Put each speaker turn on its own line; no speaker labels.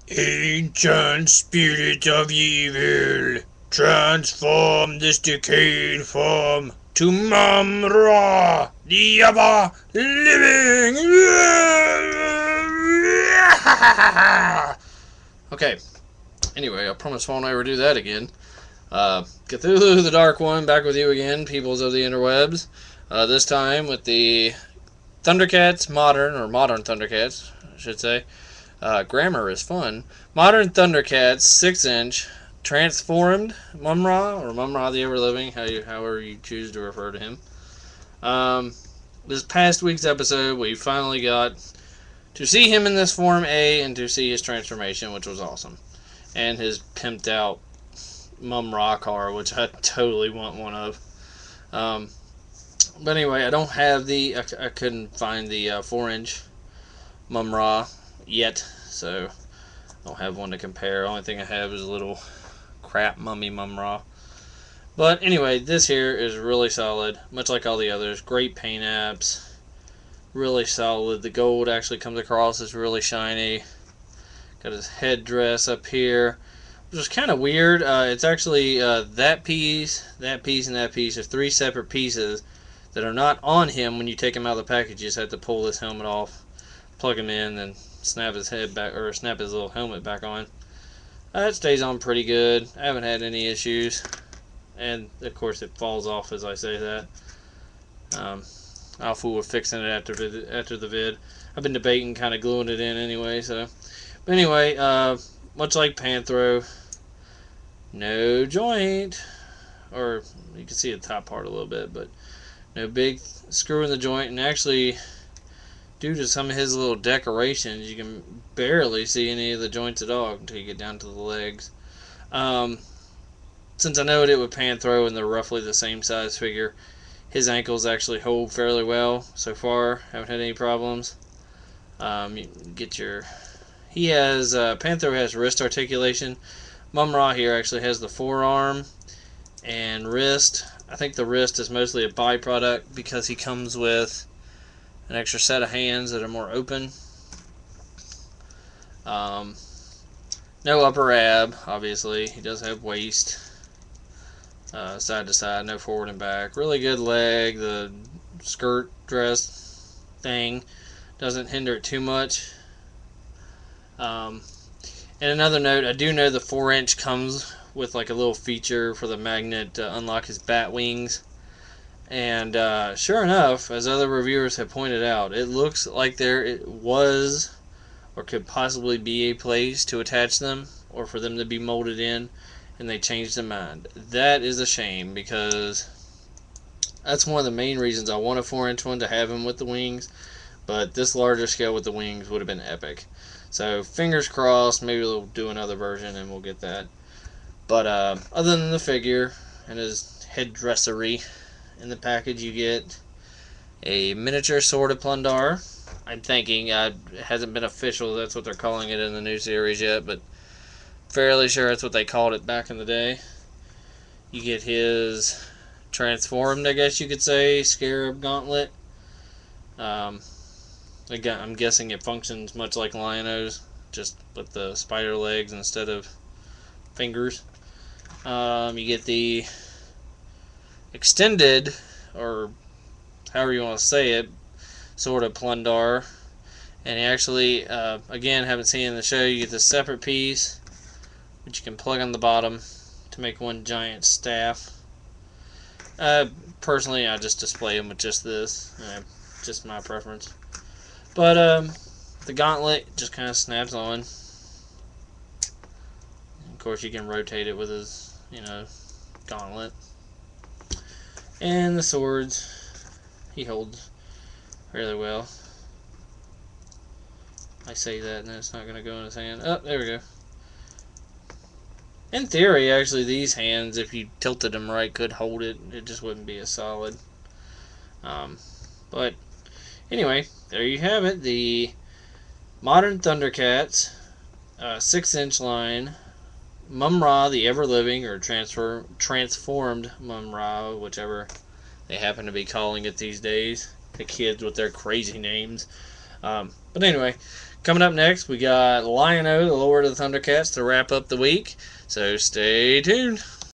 Ancient spirit of evil, transform this decayed form to Mumm-Ra, the ever-living. Okay, anyway, I promise I won't ever do that again. Cthulhu the Dark One, back with you again, peoples of the interwebs. This time with the Thundercats Modern, or Modern Thundercats, I should say. Grammar is fun. Modern Thundercats 6-inch transformed Mumm-Ra, or Mumm-Ra the Ever Living, however you choose to refer to him. This past week's episode, we finally got to see him in this form A and to see his transformation, which was awesome. And his pimped out Mumm-Ra car, which I totally want one of. But anyway, I don't have I couldn't find the 4-inch Mumm-Ra yet, so I don't have one to compare. The only thing I have is a little crap mummy Mumm-Ra. But anyway, this here is really solid, much like all the others. Great paint apps, really solid. The gold actually comes across as really shiny. Got his headdress up here, which is kind of weird. It's actually that piece, and that piece are 3 separate pieces that are not on him when you take him out of the package. You just have to pull this helmet off, plug him in, and snap his head back, or snap his little helmet back on. It stays on pretty good. I haven't had any issues, and of course it falls off as I say that. I'll fool with fixing it after the vid. I've been debating kind of gluing it in anyway. So, but anyway, much like Panthro, no joint, or you can see the top part a little bit, but no big screw in the joint, and actually, due to some of his little decorations, you can barely see any of the joints at all until you get down to the legs. Since I noted it with Panthro and they're roughly the same size figure, his ankles actually hold fairly well so far. Haven't had any problems. You get your... He has... Panthro has wrist articulation. Mumm-Ra here actually has the forearm and wrist. I think the wrist is mostly a byproduct because he comes with an extra set of hands that are more open. No upper ab, obviously. He does have waist, side to side, no forward and back. Really good leg. The skirt dress thing doesn't hinder it too much. And another note, I do know the 4-inch comes with like a little feature for the magnet to unlock his bat wings. And sure enough, as other reviewers have pointed out, it looks like it was or could possibly be a place to attach them or for them to be molded in, and they changed their mind. That is a shame, because that's one of the main reasons I want a 4-inch one, to have him with the wings, but this larger scale with the wings would have been epic. So fingers crossed, maybe they'll do another version and we'll get that. But other than the figure and his headdressery, in the package you get a miniature Sword of Plundar. I'm thinking, it hasn't been official, that's what they're calling it in the new series yet, but fairly sure that's what they called it back in the day. You get his transformed, I guess you could say, Scarab Gauntlet. Again, I'm guessing it functions much like Lion-O's, just with the spider legs instead of fingers. You get the extended, or however you want to say it, Sword of Plundar. And you actually, again, haven't seen in the show, you get this separate piece, which you can plug on the bottom to make one giant staff. Personally, I just display them with just this. Just my preference. But the gauntlet just kind of snaps on. Of course, you can rotate it with his, gauntlet. And the swords, he holds really well. I say that and then it's not going to go in his hand. Oh, there we go. In theory, actually, these hands, if you tilted them right, could hold it. It just wouldn't be as solid. But anyway, there you have it. The Modern Thundercats 6-inch line. Mumm-Ra, the Ever-Living, or transformed Mumm-Ra, whichever they happen to be calling it these days. The kids with their crazy names. But anyway, Coming up next, we got Lion-O, the Lord of the Thundercats, to wrap up the week. So stay tuned.